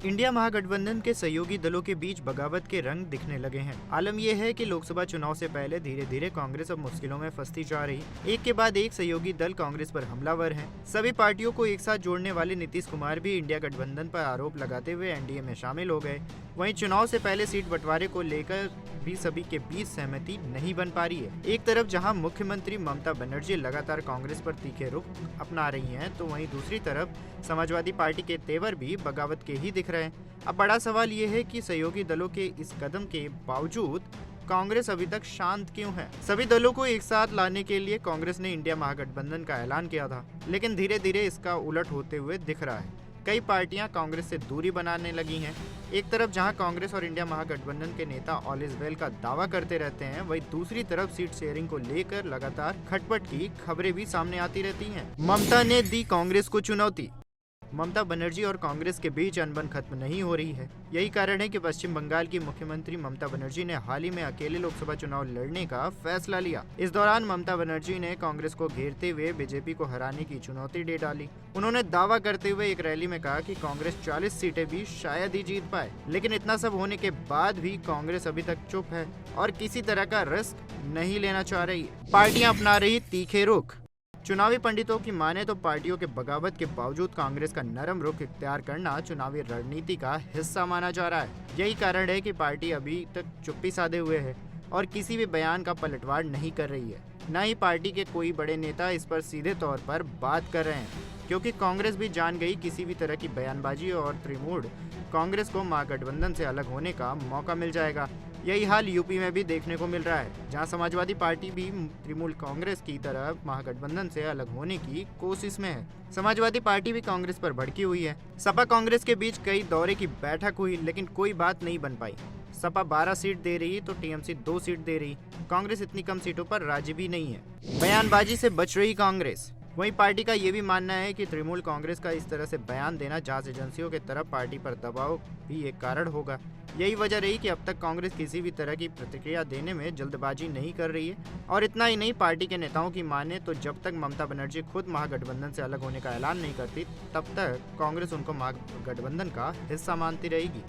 India महागठबंधन के सहयोगी दलों के बीच बगावत के रंग दिखने लगे हैं। आलम यह है कि लोकसभा चुनाव से पहले धीरे धीरे कांग्रेस अब मुश्किलों में फंसती जा रही। एक के बाद एक सहयोगी दल कांग्रेस पर हमलावर हैं। सभी पार्टियों को एक साथ जोड़ने वाले नीतीश कुमार भी इंडिया गठबंधन पर आरोप लगाते हुए एनडीए में शामिल हो गए। वहीं चुनाव से पहले सीट बंटवारे को लेकर भी सभी के बीच सहमति नहीं बन पा रही है। एक तरफ जहां मुख्यमंत्री ममता बनर्जी लगातार कांग्रेस पर तीखे रुख अपना रही हैं, तो वहीं दूसरी तरफ समाजवादी पार्टी के तेवर भी बगावत के ही दिख रहे हैं। अब बड़ा सवाल ये है कि सहयोगी दलों के इस कदम के बावजूद कांग्रेस अभी तक शांत क्यों है। सभी दलों को एक साथ लाने के लिए कांग्रेस ने इंडिया महागठबंधन का ऐलान किया था, लेकिन धीरे धीरे इसका उलट होते हुए दिख रहा है। कई पार्टियां कांग्रेस से दूरी बनाने लगी हैं। एक तरफ जहां कांग्रेस और इंडिया महागठबंधन के नेता ऑल इज वेल का दावा करते रहते हैं, वहीं दूसरी तरफ सीट शेयरिंग को लेकर लगातार खटपट की खबरें भी सामने आती रहती हैं। ममता ने दी कांग्रेस को चुनौती। ममता बनर्जी और कांग्रेस के बीच अनबन खत्म नहीं हो रही है। यही कारण है कि पश्चिम बंगाल की मुख्यमंत्री ममता बनर्जी ने हाल ही में अकेले लोकसभा चुनाव लड़ने का फैसला लिया। इस दौरान ममता बनर्जी ने कांग्रेस को घेरते हुए बीजेपी को हराने की चुनौती दे डाली। उन्होंने दावा करते हुए एक रैली में कहा कि कांग्रेस 40 सीटें भी शायद ही जीत पाए। लेकिन इतना सब होने के बाद भी कांग्रेस अभी तक चुप है और किसी तरह का रिस्क नहीं लेना चाह रही। पार्टियां अपना रही तीखे रुख। चुनावी पंडितों की माने तो पार्टियों के बगावत के बावजूद कांग्रेस का नरम रुख इख्तियार करना चुनावी रणनीति का हिस्सा माना जा रहा है। यही कारण है कि पार्टी अभी तक चुप्पी साधे हुए है और किसी भी बयान का पलटवार नहीं कर रही है। न ही पार्टी के कोई बड़े नेता इस पर सीधे तौर पर बात कर रहे हैं, क्योंकि कांग्रेस भी जान गई किसी भी तरह की बयानबाजी और त्रिमूढ़ कांग्रेस को महागठबंधन से अलग होने का मौका मिल जाएगा। यही हाल यूपी में भी देखने को मिल रहा है, जहां समाजवादी पार्टी भी तृणमूल कांग्रेस की तरह महागठबंधन से अलग होने की कोशिश में है। समाजवादी पार्टी भी कांग्रेस पर भड़की हुई है। सपा कांग्रेस के बीच कई दौरे की बैठक हुई, लेकिन कोई बात नहीं बन पाई। सपा 12 सीट दे रही तो टीएमसी 2 सीट दे रही। कांग्रेस इतनी कम सीटों पर राजी भी नहीं है। बयानबाजी से बच रही कांग्रेस। वहीं पार्टी का ये भी मानना है कि तृणमूल कांग्रेस का इस तरह से बयान देना जांच एजेंसियों की तरफ पार्टी पर दबाव भी एक कारण होगा। यही वजह रही कि अब तक कांग्रेस किसी भी तरह की प्रतिक्रिया देने में जल्दबाजी नहीं कर रही है। और इतना ही नहीं, पार्टी के नेताओं की माने तो जब तक ममता बनर्जी खुद महागठबंधन से अलग होने का ऐलान नहीं करती, तब तक कांग्रेस उनको महागठबंधन का हिस्सा मानती रहेगी।